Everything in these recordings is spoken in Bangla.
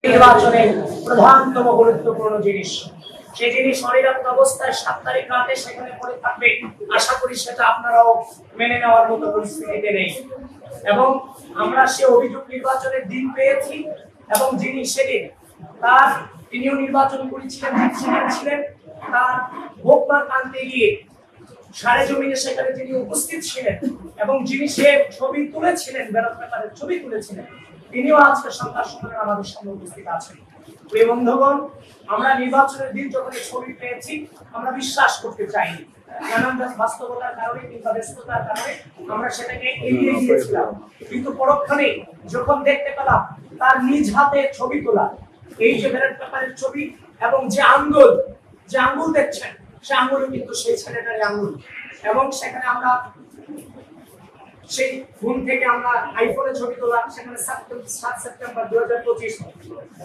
নির্বাচনের প্রধানতম গুরুত্বপূর্ণ জিনিস, সেই জিনিস অনিরাপদ অবস্থায় 7 তারিখ রাতে সেখানে পড়ে থাকবে। আশা করি সেটা আপনারাও মেনে নেওয়ার মতো পরিস্থিতিতে নেই এবং আমরা সে অভিযোগ নির্বাচনের দিন পেয়েছি এবং যিনি সেদিন তিনিও নির্বাচন করেছিলেন, ছিলেন তার ভোটবার আনতে গিয়ে সারে জমিনে সেখানে তিনি উপস্থিত ছিলেন এবং যিনি সে ছবি তুলেছিলেন, ব্যালট পেপারের ছবি তুলেছিলেন, তিনিও আজকে সন্ধ্যার সময় আমাদের সামনে উপস্থিত আছেন। প্রিয় বন্ধুগণ, আমরা নির্বাচনের দিন যখন ছবি পেয়েছি আমরা বিশ্বাস করতে চাইনি, নানান বাস্তবতার কারণে কিংবা ব্যস্ততার কারণে আমরা সেটাকে এড়িয়ে গিয়েছিলাম। কিন্তু পরক্ষণে যখন দেখতে পেলাম তার নিজ হাতে ছবি তোলা এই যে ব্যালট পেপারের ছবি এবং যে আঙ্গুল দেখছেন সে আঙ্গুল কিন্তু সেই ছেলেটারই আঙ্গুল এবং সেখানে আমরা সেই ফোন থেকে আমরা আইফোনে ছবি তোলা, সেখানে 7 সেপ্টেম্বর 2025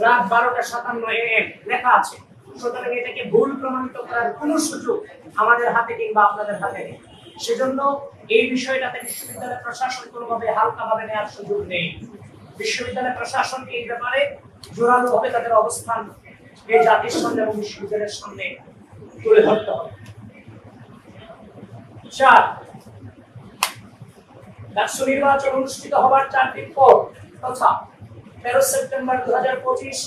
রাত 12:57 AM লেখা আছে। সুতরাং এটাকে ভুল প্রমাণিত করার কোনো সুযোগ আমাদের হাতে কিংবা আপনাদের হাতে নেই। সেজন্য এই বিষয়টাতে বিশ্ববিদ্যালয় প্রশাসন কোনোভাবে হালকাভাবে নেওয়ার সুযোগ নেই। বিশ্ববিদ্যালয় প্রশাসনকে এই ব্যাপারে জোরালোভাবে তাদের অবস্থান এই জাতির সামনে এবং বিশ্ববিদ্যালয়ের সামনে তুলে ধরতে হবে। 4, ডাকসু নির্বাচন অনুষ্ঠিত হবার 4 দিন পর তথা 13 সেপ্টেম্বর 2025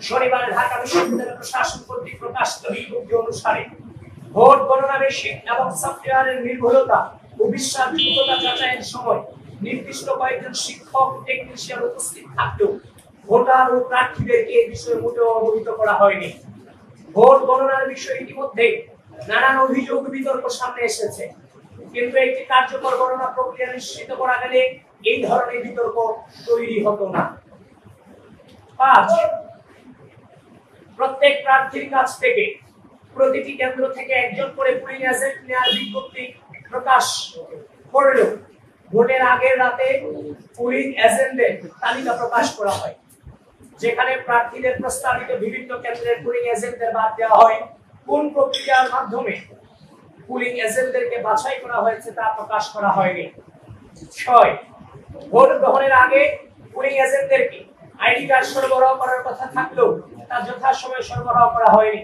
শনিবার ঢাকা বিশ্ববিদ্যালয় প্রশাসন কর্তৃক প্রকাশিত বিজ্ঞপ্তি অনুসারে ভোট গণনা মেশিন এবং সফটওয়্যারের নির্ভুলতা ও বিশ্বাসযোগ্যতা যাচাইয়ের সময় নির্দিষ্ট কয়েকজন শিক্ষক টেকনিশিয়ান উপস্থিত থাকলেও ভোটার ও প্রার্থীদেরকে এই বিষয়ে মোটেও অবহিত করা হয়নি। ভোট গণনার বিষয়ে ইতিমধ্যে নানান অভিযোগ বিতর্ক সামনে এসেছে, কিন্তু একটি কার্যকর গণনা প্রক্রিয়া নিশ্চিত করা গেলে এই ধরনের বিতর্ক তৈরি হতো না। 5, প্রত্যেক প্রার্থীর কাছ থেকে প্রতিটি কেন্দ্র থেকে একজন করে পুলিং এজেন্ট নেওয়ার বিজ্ঞপ্তি প্রকাশ করলেও ভোটের আগের রাতে পুলিং এজেন্টদের তালিকা প্রকাশ করা হয়, যেখানে প্রার্থীদের প্রস্তাবিত বিভিন্ন কেন্দ্রের পুলিং এজেন্টদের বাদ দেওয়া হয়। কোন প্রক্রিয়ার মাধ্যমে পুলিং এজেন্টদেরকে বাছাই করা হয়েছে তা প্রকাশ করা হয়নি। 6, ভোট গ্রহণের আগে পুলিং এজেন্টদেরকে আইডি কার্ড সরবরাহ করার কথা থাকলেও তা যথাসময়ে সরবরাহ করা হয়নি,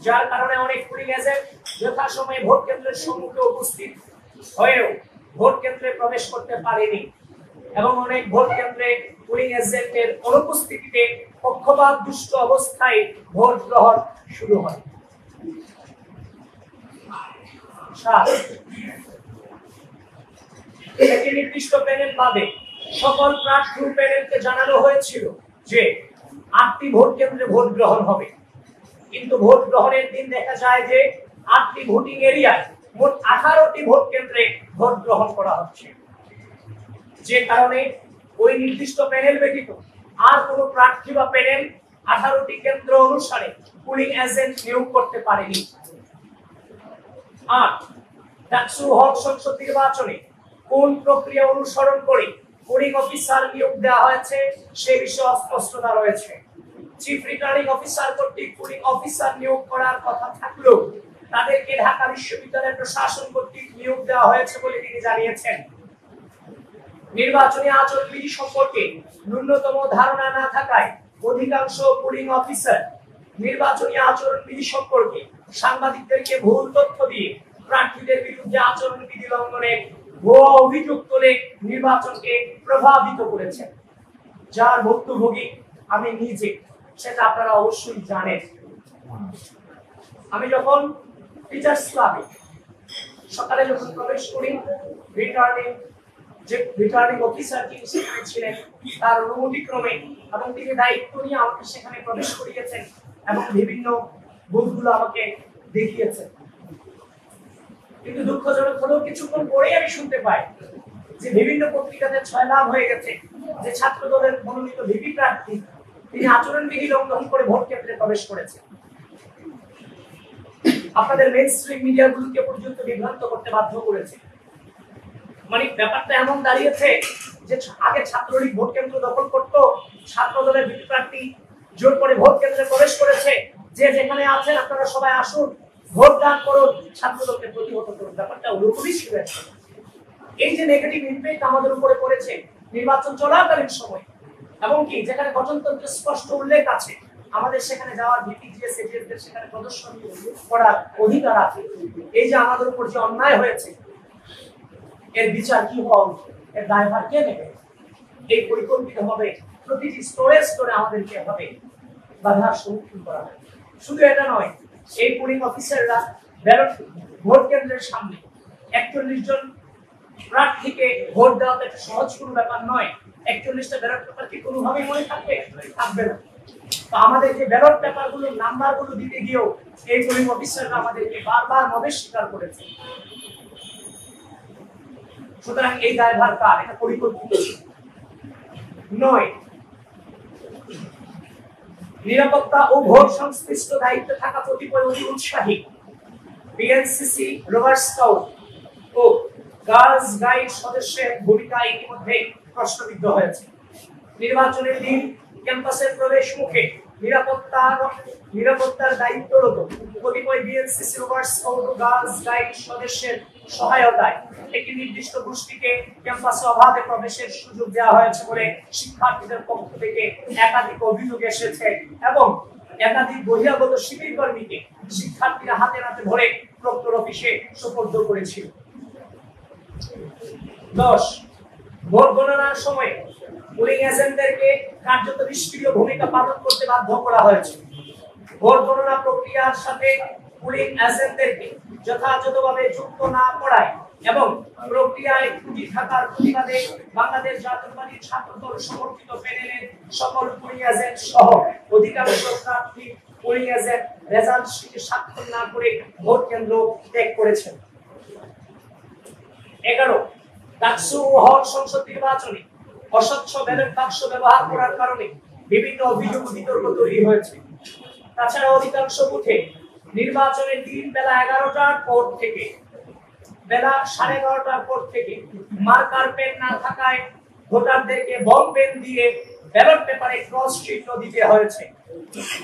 যার কারণে অনেক পুলিং এজেন্ট যথাসময়ে ভোট কেন্দ্রের সম্মুখে উপস্থিত হয়েও ভোট কেন্দ্রে প্রবেশ করতে পারেনি এবং অনেক ভোট কেন্দ্রে পুলিং এজেন্টের অনুপস্থিতিতে পক্ষপাত দুষ্ট অবস্থায় ভোট গ্রহণ শুরু হয়। 7, একটি নির্দিষ্ট প্যানেল বাদে সকল প্রার্থী প্যানেলকে জানানো হয়েছিল যে 8টি ভোট কেন্দ্রে ভোট গ্রহণ হবে, কিন্তু ভোট গ্রহণের দিন দেখা যায় যে 8টি ভোটিং এরিয়ায় মোট 18টি ভোট কেন্দ্রে ভোট গ্রহণ করা হচ্ছে, যে কারণে ওই নির্দিষ্ট প্যানেল ব্যতীত আর কোনো প্রার্থী বা প্যানেল 18টি কেন্দ্র অনুসারে পুলিং এজেন্ট নিয়োগ করতে পারেনি। 8, ডাকসু হক সংসদ নির্বাচনে কোন প্রক্রিয়া অনুসরণ করে পুলিং অফিসার নিয়োগ দেওয়া হয়েছে সে বিষয়ে অস্পষ্টতা রয়েছে। চিফ রিটার্নিং অফিসার কর্তৃক পুলিং অফিসার নিয়োগ করার কথা থাকলেও তাদেরকে ঢাকা বিশ্ববিদ্যালয় প্রশাসন কর্তৃক নিয়োগ দেওয়া হয়েছে বলে তিনি জানিয়েছেন। নির্বাচনী আচরণবিধি সম্পর্কে ন্যূনতম ধারণা না থাকায় অধিকাংশ পুলিং অফিসার নির্বাচনী আচরণবিধি সম্পর্কে সাংবাদিকদেরকে ভুল তথ্য দিয়ে প্রার্থীদের বিরুদ্ধে আচরণবিধি লঙ্ঘনের ভুয়া অভিযোগ তুলে নির্বাচনকে প্রভাবিত করেছেন, যার ভুক্তভোগী আমি নিজে, সেটা আপনারা অবশ্যই জানেন। আমি যখন টিচার্স ক্লাবে সকালে যখন প্রবেশ করি, রিটার্নিং অফিসার যিনি সেখানে ছিলেন তার অনুমতিক্রমে এবং তিনি দায়িত্ব নিয়ে আমাকে সেখানে প্রবেশ করিয়েছেন এবং বিভিন্ন বুথগুলো আমাকে দেখিয়েছেন। কিন্তু দুঃখজনক হলেও কিছুক্ষণ পরেই আমি শুনতে পাই যে বিভিন্ন পত্রিকাতে ছয়লাভ হয়ে গেছে যে ছাত্র দলের মনোনীত ভিপি প্রার্থী তিনি আচরণবিধি লঙ্ঘন করে ভোট কেন্দ্রে প্রবেশ করেছেন। আপনাদের মেইনস্ট্রিম মিডিয়াগুলোকে পর্যন্ত বিভ্রান্ত করতে বাধ্য করেছে। মানে ব্যাপারটা এমন দাঁড়িয়েছে যে আগে ছাত্রলীগ ভোট কেন্দ্র দখল করতো, ছাত্র দলের ভিপি প্রার্থী জোর করে ভোট কেন্দ্রে প্রবেশ করেছে, যে যেখানে আছেন আপনারা সবাই আসুন, ভোট দান করুন, ছাত্র দলকে প্রতিহত করুন। ব্যাপারটা ওরকমই ছিল। এই যে নেগেটিভ ইমপ্যাক্ট আমাদের উপরে পড়েছে নির্বাচন চলাকালীন সময় এবং কি যেখানে গঠনতন্ত্রের স্পষ্ট উল্লেখ আছে আমাদের সেখানে যাওয়ার ভিত্তিতে সেখানে প্রদর্শন করার অধিকার আছে। এই যে আমাদের উপর যে অন্যায় হয়েছে এর বিচার কি হওয়া উচিত, এর দায়ভার কে নেবে? এই পরিকল্পিতভাবে প্রতিটি স্তরে স্তরে আমাদেরকে এভাবে বাধার সম্মুখীন করা হয়। শুধু এটা নয়, এই পুলিং অফিসাররা ব্যালট ভোট কেন্দ্রের সামনে 41 জন প্রার্থীকে ভোট দেওয়া একটা সহজ কোনো ব্যাপার নয়। 41টা ব্যালট পেপার কি কোনোভাবেই মনে থাকবে? থাকবে না। তো আমাদের যে ব্যালট পেপার গুলো নাম্বার গুলো দিতে গিয়েও এই পুলিং অফিসাররা আমাদেরকে বারবার মদের স্বীকার করেছে। সুতরাং এই দায়ভার কার? এটা পরিকল্পিত নয়। নিরাপত্তা ও ভোট সংশ্লিষ্ট দায়িত্বে থাকা কতিপয় অতি উৎসাহী বিএনসিসি, রোভার স্কাউট ও গার্লস গাইড সদস্যের ভূমিকা ইতিমধ্যে প্রশ্নবিদ্ধ হয়েছে। নির্বাচনের দিন ক্যাম্পাসের প্রবেশ মুখে নিরাপত্তার দায়িত্বরত কতিপয় বিএনসিসি, রোভার স্কাউট ও গার্লস গাইড সদস্যের সহায়তায় একটি নির্দিষ্ট গোষ্ঠীকে ক্যাম্পাসে অবাধে প্রবেশের সুযোগ দেওয়া হয়েছে বলে শিক্ষার্থীদের পক্ষ থেকে একাধিক অভিযোগ এসেছে এবং একাধিক বহিরাগত শিবির কর্মীকে শিক্ষার্থীরা হাতে নাতে ধরে প্রক্টর অফিসে সোপর্দ করেছিল। 10 ভোট গণনার সময় পুলিং এজেন্টদেরকে কার্যত নিষ্ক্রিয় ভূমিকা পালন করতে বাধ্য করা হয়েছে। ভোট গণনা প্রক্রিয়ার সাথে পুলিং এজেন্টদেরকে যথাযথভাবে যুক্ত না করায় এবং প্রক্রিয়ায় ত্রুটি থাকার প্রতিবাদে বাংলাদেশ জাতীয়তাবাদী ছাত্রদল সমর্থিত প্যানেলের সকল পুলিং এজেন্ট সহ অধিকাংশ প্রার্থী পুলিং এজেন্ট রেজাল্ট শিটে স্বাক্ষর না করে ভোট কেন্দ্র ত্যাগ করেছেন। 11 ডাকসু ও হল সংসদ নির্বাচনে অস্বচ্ছ ব্যালট বাক্স ব্যবহার করার কারণে বিভিন্ন অভিযোগ বিতর্ক তৈরি হয়েছে। তাছাড়া অধিকাংশ বুথে নির্বাচনের দিন বেলা 11টার পর থেকে বেলা 11:30টার পর থেকে মার্কার পেন না থাকায় ভোটারদেরকে বল পেন দিয়ে ব্যালট পেপারে ক্রস চিহ্ন দিতে হয়েছে।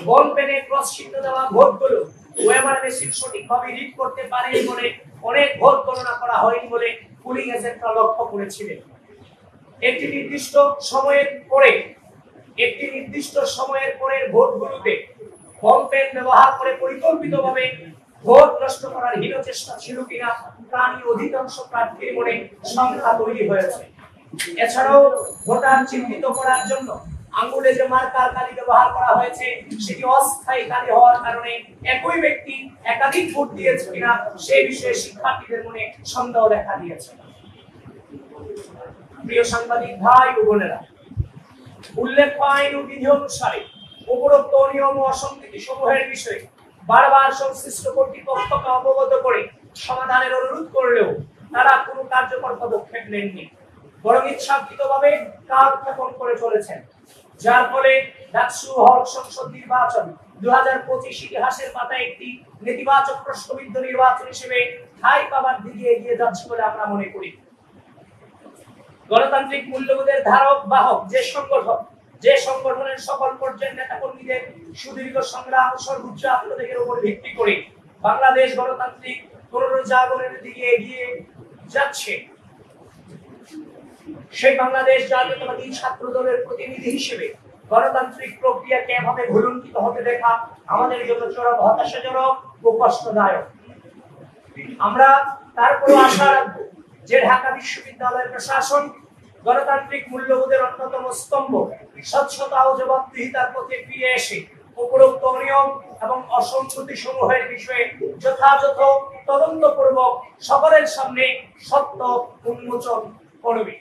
বল পেনে ক্রস চিহ্ন দেওয়া ভোটগুলো ওএমআর মেশিন সঠিকভাবে রিড করতে পারেনি বলে অনেক ভোট গণনা করা হয়নি বলে পুলিং এজেন্টরা লক্ষ্য করেছিলেন। একটি নির্দিষ্ট সময়ের পরে ভোটগুলোতে বল পেন ব্যবহার করে পরিকল্পিতভাবে ভোট নষ্ট করার হীন চেষ্টা ছিল কিনা তা নিয়ে অধিকাংশ প্রার্থীর মনে শঙ্কা তৈরি হয়েছে। এছাড়াও ভোটার চিহ্নিত করার জন্য আঙ্গুলে যে মার্কার কালি ব্যবহার করা হয়েছে সেটি অস্থায়ী কালি হওয়ার কারণে একই ব্যক্তি একাধিক ভোট দিয়েছে কিনা সেই বিষয়ে শিক্ষার্থীদের মনে সন্দেহ দেখা দিয়েছে। প্রিয় সাংবাদিক ভাই ও বোনেরা, উল্লেখ আইন ও বিধি অনুসারে উপরোক্ত নিয়ম ও অসঙ্গতি সমূহের বিষয়ে বারবার সংশ্লিষ্ট কর্তৃপক্ষকে অবগত করে সমাধানের অনুরোধ করলেও তারা কোনো কার্যকর পদক্ষেপ নেননি, বরং ইচ্ছাকৃতভাবে কালক্ষেপণ করে চলেছেন, যার ফলে ডাকসু হল সংসদ নির্বাচন 2025 ইতিহাসের পাতায় একটি নেতিবাচক প্রশ্নবিদ্ধ নির্বাচন হিসেবে ঠাঁই পাবার দিকে এগিয়ে যাচ্ছে বলে আমরা মনে করি। গণতান্ত্রিক মূল্যবোধের ধারক বাহক যে সংগঠনের সকল পর্যায়ের নেতা কর্মীদের সুদীর্ঘ সংগ্রাম ও সর্বোচ্চ আত্মত্যাগের উপর ভিত্তি করে বাংলাদেশ গণতান্ত্রিক পুনরুজ্জীবনের দিকে এগিয়ে যাচ্ছে, সেই বাংলাদেশ জাতীয়তাবাদী ছাত্র দলের প্রতিনিধি হিসেবে গণতান্ত্রিক প্রক্রিয়াকে এভাবে ভুলুণ্ঠিত হতে দেখা আমাদের জন্য চরম হতাশাজনক ও কষ্টদায়ক। আমরা তারপরও আশা রাখবো যে ঢাকা বিশ্ববিদ্যালয়ের প্রশাসন গণতান্ত্রিক মূল্যবোধের অন্যতম স্তম্ভ স্বচ্ছতা ও জবাবদিহিতার পথে ফিরে এসে উপরোক্ত নিয়ম এবং অসঙ্গতি সমূহের বিষয়ে যথাযথ তদন্তপূর্বক সকলের সামনে সত্য উন্মোচন করবে।